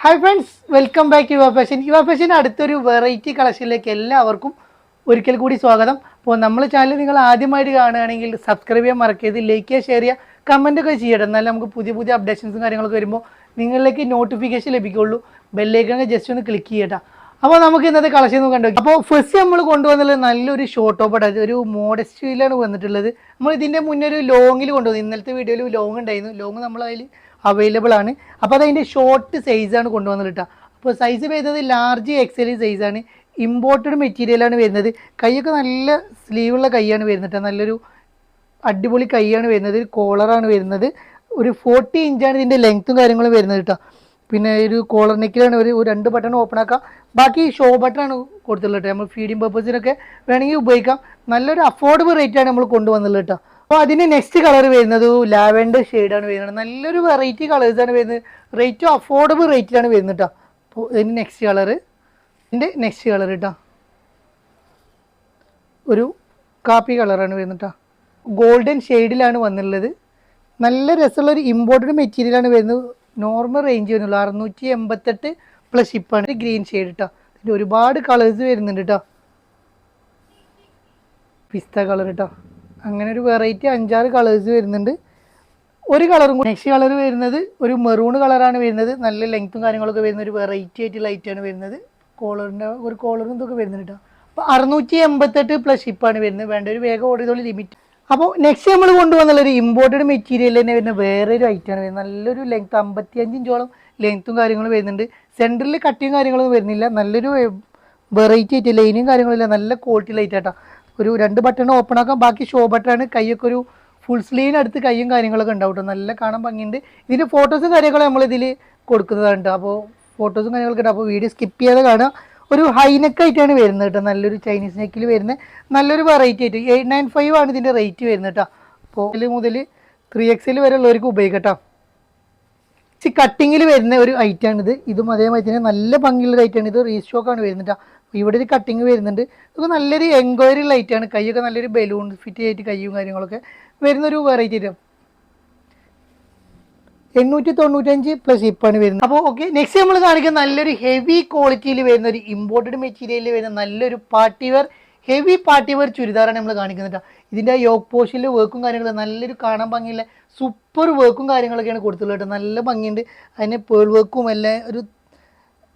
Hi friends, welcome back യുവ fashion. യുവ fashion അടുത്തൊരു വെറൈറ്റി കളക്ഷനിലേക്ക് എല്ലാവർക്കും ഒരിക്കൽ കൂടി സ്വാഗതം. അപ്പോൾ നമ്മൾ ചാനൽ നിങ്ങൾ ആദ്യമായിട്ട് കാണുകയാണെങ്കിൽ സബ്സ്ക്രൈബ് ചെയ്യാൻ മറക്കരുത്, ലൈക്ക് ചെയ്യുക, ഷെയർ ചെയ്യുക, കമൻ്റ് ഒക്കെ ചെയ്യട്ടെ. എന്നാലും നമുക്ക് പുതിയ പുതിയ അപ്ഡേഷൻസും കാര്യങ്ങളൊക്കെ വരുമ്പോൾ നിങ്ങളിലേക്ക് നോട്ടിഫിക്കേഷൻ ലഭിക്കുള്ളൂ. ബെല്ലൈക്കൺ ജസ്റ്റ് ഒന്ന് ക്ലിക്ക് ചെയ്യട്ടെ. അപ്പോൾ നമുക്ക് ഇന്നത്തെ കളക്ഷൻ കണ്ടു. അപ്പോൾ ഫസ്റ്റ് നമ്മൾ കൊണ്ടുവന്നുള്ളത് നല്ലൊരു ഷോർട്ട് ടോപ്പ്, ഒരു മോഡസ്റ്റിലാണ് വന്നിട്ടുള്ളത്. നമ്മൾ ഇതിൻ്റെ മുന്നേ ഒരു ലോങ്ങിൽ കൊണ്ടുവന്നു. ഇന്നലത്തെ വീഡിയോയിൽ ലോങ് ഉണ്ടായിരുന്നു. ലോങ് നമ്മൾ അതിൽ അവൈലബിൾ ആണ്. അപ്പോൾ അതതിൻ്റെ ഷോർട്ട് സൈസാണ് കൊണ്ടുവന്നത് കേട്ടോ. അപ്പോൾ സൈസ് വരുന്നത് ലാർജ് എക്സൽ സൈസാണ്. ഇമ്പോർട്ടഡ് മെറ്റീരിയലാണ് വരുന്നത്. കൈയൊക്കെ നല്ല സ്ലീവുള്ള കൈയാണ് വരുന്നത്. നല്ലൊരു അടിപൊളി കൈയാണ് വരുന്നത്. കോളറാണ് വരുന്നത്. ഒരു 40 ഇഞ്ചാണ് ഇതിൻ്റെ ലെങ്ത്തും കാര്യങ്ങളും വരുന്നത് കേട്ടോ. പിന്നെ ഒരു കോളർ നെക്കിലാണ് ഒരു 2 ബട്ടൺ ഓപ്പൺ ആക്കാം. ബാക്കി ഷോ ബട്ടണാണ് കൊടുത്തുള്ളത് കേട്ടോ. നമ്മൾ ഫീഡിങ് പർപ്പസിനൊക്കെ വേണമെങ്കിൽ ഉപയോഗിക്കാം. നല്ലൊരു അഫോർഡബിൾ റേറ്റാണ് നമ്മൾ കൊണ്ടുവന്നുള്ളത് കേട്ടോ. അപ്പോൾ അതിന് നെക്സ്റ്റ് കളർ വരുന്നത് ലാവൻഡർ ഷെയ്ഡാണ് വരുന്നത്. നല്ലൊരു വെറൈറ്റി കളേഴ്സാണ് വരുന്നത്. റേറ്റും അഫോർഡബിൾ റേറ്റിലാണ് വരുന്നത് കേട്ടോ. അപ്പോൾ ഇതിന് നെക്സ്റ്റ് കളറ്, ഇതിൻ്റെ നെക്സ്റ്റ് കളർ കേട്ടോ ഒരു കാപ്പി കളറാണ് വരുന്നത് കേട്ടോ. ഗോൾഡൻ ഷെയ്ഡിലാണ് വന്നുള്ളത്. നല്ല രസമുള്ളൊരു ഇമ്പോർട്ടഡ് മെറ്റീരിയലാണ് വരുന്നത്. നോർമൽ റേഞ്ച് വരുന്നുള്ളൂ. 688 പ്ലസ് ഷിപ്പാണ്. ഗ്രീൻ ഷെയ്ഡ് കേട്ടോ. ഇതിൻ്റെ ഒരുപാട് കളേഴ്സ് വരുന്നുണ്ട് കേട്ടോ. പിസ്ത കളർ കേട്ടോ. അങ്ങനെ ഒരു വെറൈറ്റി 5-6 കളേഴ്സ് വരുന്നുണ്ട്. ഒരു കളറും കൂടി നെക്സ്റ്റ് കളർ വരുന്നത് ഒരു മെറൂൺ കളറാണ് വരുന്നത്. നല്ല ലെങ്ത്തും കാര്യങ്ങളൊക്കെ വരുന്ന ഒരു വെറൈറ്റി ആയിട്ട് ലൈറ്റാണ് വരുന്നത്. കോളറിൻ്റെ ഒരു കോളറും ഇതൊക്കെ വരുന്നുണ്ട് കേട്ടോ. അപ്പോൾ 688 പ്ലസ് ഷിപ്പാണ് വരുന്നത്. വേണ്ട ഒരു വേഗം ഓർഡർ ചെയ്തോളൂ, ലിമിറ്റ്. അപ്പോൾ നെക്സ്റ്റ് നമ്മൾ കൊണ്ടുവന്നുള്ളൊരു ഇമ്പോർട്ടഡ് മെറ്റീരിയൽ തന്നെ വരുന്ന വേറൊരു ഐറ്റമാണ് വരുന്നത്. നല്ലൊരു ലെങ്ത്ത് 55 ഇഞ്ചോളം ലെങ്ത്തും കാര്യങ്ങളും വരുന്നുണ്ട്. സെൻറ്ററിൽ കട്ടിയും കാര്യങ്ങളൊന്നും വരുന്നില്ല. നല്ലൊരു വെറൈറ്റി ആയിട്ട് ലൈനും കാര്യങ്ങളില്ല. നല്ല ക്വാളിറ്റി ലൈറ്റ് ആട്ടോ. ഒരു 2 ബട്ടൺ ഓപ്പൺ ആക്കാം. ബാക്കി ഷോ ബട്ടണാണ്. കൈയൊക്കെ ഒരു ഫുൾ സ്ലീവിനടുത്ത് കൈയും കാര്യങ്ങളൊക്കെ ഉണ്ടാവും കേട്ടോ. നല്ല കാണാൻ ഭംഗിയുണ്ട്. ഇതിൻ്റെ ഫോട്ടോസും കാര്യങ്ങളും നമ്മളിതിൽ കൊടുക്കുന്നതാണ് കേട്ടോ. അപ്പോൾ ഫോട്ടോസും കാര്യങ്ങളൊക്കെ ഉണ്ട്. അപ്പോൾ വീഡിയോ സ്കിപ്പ് ചെയ്യാതെ കാണുക. ഒരു ഹൈനെക്കായിട്ടാണ് വരുന്നത് കേട്ടോ. നല്ലൊരു ചൈനീസ് നെക്കിൽ വരുന്ന നല്ലൊരു വെറൈറ്റി ആയിട്ട് 895 ആണ് ഇതിൻ്റെ റേറ്റ് വരുന്നത് കേട്ടോ. അപ്പോൾ ഇതിൽ മുതൽ 3XL വരെ ഉള്ളവർക്ക് ഉപയോഗിക്കട്ടോ. കട്ടിങ്ങിൽ വരുന്ന ഒരു ഐറ്റമാണിത്. ഇതും അതേമാതിരി തന്നെ നല്ല ഭംഗിയുള്ള ഐറ്റമാണ്. ഇത് റീസ്റ്റോക്കാണ് വരുന്നത് കേട്ടോ. ഇവിടെ ഒരു കട്ടിങ് വരുന്നുണ്ട്. ഇതൊക്കെ നല്ലൊരു എൻക്വയറി ലൈറ്റാണ്. കൈയൊക്കെ നല്ലൊരു ബലൂൺ ഫിറ്റ് ആയിട്ട് കൈയും കാര്യങ്ങളൊക്കെ വരുന്നൊരു വെറൈറ്റി ആയിട്ട് 895 പ്ലസ് ഹിപ്പാണ് വരുന്നത്. അപ്പോൾ ഓക്കെ, നെക്സ്റ്റ് നമ്മൾ കാണിക്കുന്ന നല്ലൊരു ഹെവി ക്വാളിറ്റിയിൽ വരുന്ന ഒരു ഇമ്പോർട്ടഡ് മെറ്റീരിയലിൽ വരുന്ന നല്ലൊരു party wear, heavy party wear ചുരിദാറാണ് നമ്മൾ കാണിക്കുന്നത്. ഇതിൻ്റെ യോക്ക് പോഷനിൽ വർക്കും കാര്യങ്ങളും നല്ലൊരു കാണാൻ ഭംഗിയുള്ള സൂപ്പർ വർക്കും കാര്യങ്ങളൊക്കെയാണ് കൊടുത്തുള്ളത് കേട്ടോ. നല്ല ഭംഗിയുണ്ട്. അതിന് പേൾ വർക്കും എല്ലാം ഒരു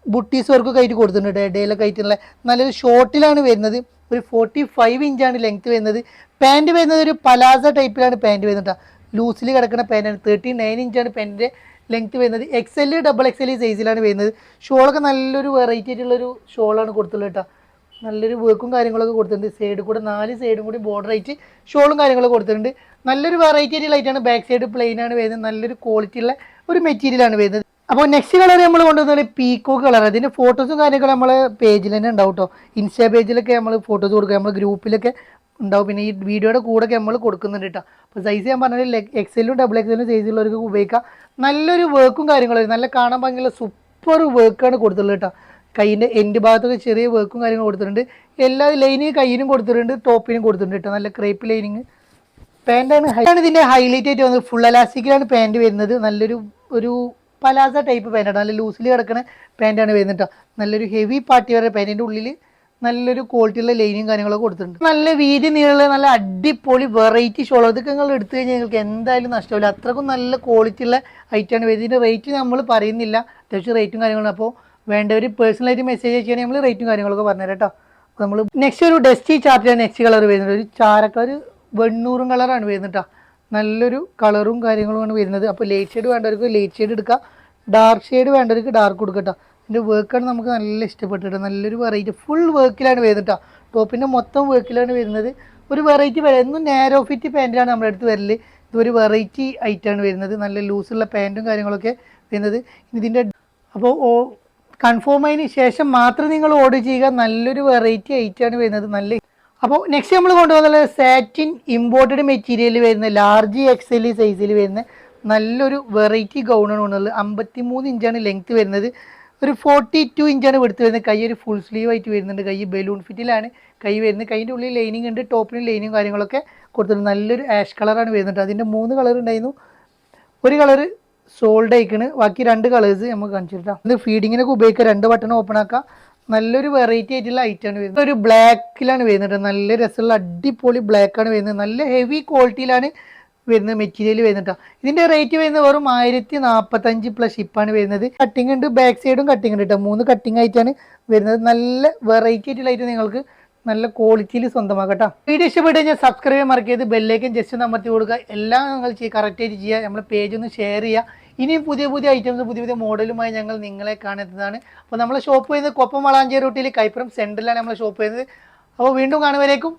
ബുട്ടീസ് വർക്കൊക്കെ ആയിട്ട് കൊടുത്തിട്ടുണ്ട്. ഇടയിലൊക്കെ ആയിട്ടുള്ള നല്ലൊരു ഷോർട്ടിലാണ് വരുന്നത്. ഒരു 45 ഇഞ്ചാണ് ലെങ്ത്ത് വരുന്നത്. പാൻറ്റ് വരുന്നത് ഒരു പലാസ ടൈപ്പിലാണ് പാൻറ്റ് വരുന്നത് കേട്ടോ. ലൂസിൽ കിടക്കുന്ന പാൻറ്റാണ്. 39 ഇഞ്ചാണ് പാൻറ്റിൻ്റെ ലെങ്ത്ത് വരുന്നത്. XL XXL സൈസിലാണ് വരുന്നത്. ഷോളൊക്കെ നല്ലൊരു വെറൈറ്റി ആയിട്ടുള്ളൊരു ഷോളാണ് കൊടുത്തുള്ളത് കേട്ടോ. നല്ലൊരു വർക്കും കാര്യങ്ങളൊക്കെ കൊടുത്തിട്ടുണ്ട്. സൈഡ് കൂടെ 4 സൈഡും കൂടി ബോർഡർ ആയിട്ട് ഷോളും കാര്യങ്ങളൊക്കെ കൊടുത്തിട്ടുണ്ട്. നല്ലൊരു വെറൈറ്റി ആയിട്ട് ലൈറ്റാണ്. ബാക്ക് സൈഡ് പ്ലെയിൻ ആണ് വരുന്നത്. നല്ലൊരു ക്വാളിറ്റി ഉള്ള ഒരു മെറ്റീരിയലാണ് വരുന്നത്. അപ്പോൾ നെക്സ്റ്റ് കളർ നമ്മൾ കൊണ്ടുവന്നത് പീക്കോക്ക് കളർ. അതിൻ്റെ ഫോട്ടോസും കാര്യങ്ങളും നമ്മളെ പേജിൽ തന്നെ ഉണ്ടാവും കേട്ടോ. ഇൻസ്റ്റാ പേജിലൊക്കെ നമ്മൾ ഫോട്ടോസ് കൊടുക്കുക, നമ്മൾ ഗ്രൂപ്പിലൊക്കെ ഉണ്ടാവും. പിന്നെ ഈ വീഡിയോയുടെ കൂടെയൊക്കെ നമ്മൾ കൊടുക്കുന്നുണ്ട് കേട്ടോ. അപ്പോൾ സൈസ് ഞാൻ പറഞ്ഞാൽ XL XXL സൈസുള്ളവർക്ക് ഉപയോഗിക്കാം. നല്ലൊരു വർക്കും കാര്യങ്ങളും നല്ല കാണാൻ ഭംഗിയുള്ള സൂപ്പർ വർക്കാണ് കൊടുത്തിട്ടുള്ളത് കേട്ടോ. കൈയിൻ്റെ എൻഡ് ഭാഗത്തൊക്കെ ചെറിയ വർക്കും കാര്യങ്ങളും കൊടുത്തിട്ടുണ്ട്. എല്ലാ ലൈനിങ് കയ്യിനും കൊടുത്തിട്ടുണ്ട്, ടോപ്പിനും കൊടുത്തിട്ടുണ്ട് കേട്ടോ. നല്ല ക്രേപ്പ് ലൈനിങ് പാൻറ്റാണ് ഇതിൻ്റെ ഹൈലൈറ്റ് ആയിട്ട് വന്നത്. ഫുൾ എലാസ്റ്റിക്കിലാണ് പാൻറ്റ് വരുന്നത്. നല്ലൊരു പലാസ ടൈപ്പ് പാൻറ്റാണ്. നല്ല ലൂസിൽ കിടക്കുന്ന പാൻറ്റാണ് വരുന്നത് കേട്ടോ. നല്ലൊരു ഹെവി പാർട്ടി വരെ പാൻറ്റിൻ്റെ ഉള്ളിൽ നല്ലൊരു ക്വാളിറ്റിയുള്ള ലൈനും കാര്യങ്ങളൊക്കെ കൊടുത്തിട്ടുണ്ട്. നല്ല വീതി നീളമുള്ള നല്ല അടിപൊളി വെറൈറ്റി ഷോൾ. ഇതൊക്കെ നിങ്ങൾ എടുത്തു കഴിഞ്ഞാൽ നിങ്ങൾക്ക് എന്തായാലും നഷ്ടമില്ല. അത്രക്കും നല്ല ക്വാളിറ്റി ഉള്ള ഐറ്റമാണ് വരുന്നത്. ഇതിൻ്റെ റേറ്റ് നമ്മൾ പറയുന്നില്ല, അത്യാവശ്യം റേറ്റും കാര്യങ്ങളും. അപ്പോൾ വേണ്ടവർ പേഴ്സണലായിട്ട് മെസ്സേജ് അയക്കുകയാണെങ്കിൽ നമ്മൾ റേറ്റും കാര്യങ്ങളൊക്കെ പറഞ്ഞുതരാം കേട്ടോ. അപ്പോൾ നമ്മൾ നെക്സ്റ്റ് ഒരു ഡസ്റ്റി ചാർട്ടിലാണ് നെക്സ്റ്റ് കളർ വരുന്നത്. ഒരു ചാരക്കളർ വെണ്ണൂറും കളറാണ് വരുന്നത് കേട്ടോ. നല്ലൊരു കളറും കാര്യങ്ങളുമാണ് വരുന്നത്. അപ്പോൾ ലൈറ്റ് ഷെയ്ഡ് വേണ്ടവർക്ക് ലൈറ്റ് ഷെയ്ഡ് എടുക്കാം, ഡാർക്ക് ഷെയ്ഡ് വേണ്ടവർക്ക് ഡാർക്ക് കൊടുക്കുക കേട്ടോ. ഇതിൻ്റെ വർക്കാണ് നമുക്ക് നല്ല ഇഷ്ടപ്പെട്ടിട്ട്. നല്ലൊരു വെറൈറ്റി ഫുൾ വർക്കിലാണ് വരുന്നത് കേട്ടോ. ടോപ്പിൻ്റെ മൊത്തം വർക്കിലാണ് വരുന്നത്. ഒരു വെറൈറ്റി എന്നും നാരോ ഫിറ്റ് പാൻറ്റാണ് നമ്മുടെ അടുത്ത് വരല്. ഇതൊരു വെറൈറ്റി ഐറ്റമാണ് വരുന്നത്. നല്ല ലൂസുള്ള പാൻറ്റും കാര്യങ്ങളൊക്കെ വരുന്നത് ഇതിൻ്റെ. അപ്പോൾ കൺഫേം ആയതിന് ശേഷം മാത്രം നിങ്ങൾ ഓർഡർ ചെയ്യുക. നല്ലൊരു വെറൈറ്റി ഐറ്റമാണ് വരുന്നത്. നല്ല അപ്പോൾ നെക്സ്റ്റ് നമ്മൾ കൊണ്ടുപോകുന്നത് സാറ്റിൻ ഇമ്പോർട്ടഡ് മെറ്റീരിയൽ വരുന്ന ലാർജ് XL സൈസിൽ വരുന്ന നല്ലൊരു വെറൈറ്റി ഗൗണാണ് കൊണ്ടുള്ളത്. 53 ഇഞ്ചാണ് ലെങ്ത്ത് വരുന്നത്. ഒരു 42 ഇഞ്ചാണ് എടുത്ത് വരുന്നത്. കൈ ഒരു ഫുൾ സ്ലീവ് ആയിട്ട് വരുന്നുണ്ട്. കൈ ബലൂൺ ഫിറ്റിലാണ് കൈ വരുന്നത്. കൈൻ്റെ ഉള്ളിൽ ലൈനിങ് ഉണ്ട്, ടോപ്പിന് ലൈനിങ് കാര്യങ്ങളൊക്കെ കൊടുത്തിട്ടുണ്ട്. നല്ലൊരു ആഷ് കളറാണ് വരുന്നത്. അതിൻ്റെ 3 കളർ ഉണ്ടായിരുന്നു. ഒരു കളറ് സോൾഡ് ആയിക്കണ്. ബാക്കി 2 കളേഴ്സ് നമുക്ക് കാണിച്ചിട്ടാ. ഇത് ഫീഡിങ്ങിനൊക്കെ ഉപയോഗിക്കുക. 2 ബട്ടൺ ഓപ്പൺ ആക്കാം. നല്ലൊരു വെറൈറ്റി ആയിട്ടുള്ള ഐറ്റാണ് വരുന്നത്. ഒരു ബ്ലാക്കിലാണ് വരുന്നത്. നല്ല രസമുള്ള അടിപൊളി ബ്ലാക്ക് ആണ് വരുന്നത്. നല്ല ഹെവി ക്വാളിറ്റിയിലാണ് വരുന്നത് മെറ്റീരിയൽ വരുന്നത്. ഇതിന്റെ റേറ്റ് വരുന്നത് വെറും 1045 പ്ലസ് ഷിപ്പാണ് വരുന്നത്. കട്ടിങ് ഉണ്ട്, ബാക്ക് സൈഡും കട്ടിങ് ഉണ്ട് കേട്ടോ. 3 കട്ടിങ് ആയിട്ടാണ് വരുന്നത്. നല്ല വെറൈറ്റി ആയിട്ടുള്ള ഐറ്റം നിങ്ങൾക്ക് നല്ല ക്വാളിറ്റിയിൽ സ്വന്തമാക്കട്ടോ. വീഡിയോ ഇഷ്ടപ്പെട്ട് കഴിഞ്ഞാൽ സബ്സ്ക്രൈബ് ചെയ്യാൻ മറക്കരുത്. ബെല്ലേക്കും ജസ്റ്റ് ഒന്ന് അമർത്തി കൊടുക്കുക. എല്ലാം നിങ്ങൾ കറക്റ്റായിട്ട് ചെയ്യുക. നമ്മുടെ പേജ് ഒന്ന് ഷെയർ ചെയ്യുക. ഇനിയും പുതിയ പുതിയ ഐറ്റംസ് പുതിയ പുതിയ മോഡലുമായി ഞങ്ങൾ നിങ്ങളെ കാണുന്നതാണ്. അപ്പോൾ നമ്മളെ ഷോപ്പ് ചെയ്യുന്നത് കൊപ്പം വളാഞ്ചേരി റൂട്ടിൽ കൈപ്പുറം സെൻറ്ററിലാണ് നമ്മളെ ഷോപ്പ് ചെയ്യുന്നത്. അപ്പോൾ വീണ്ടും കാണുവരേക്കും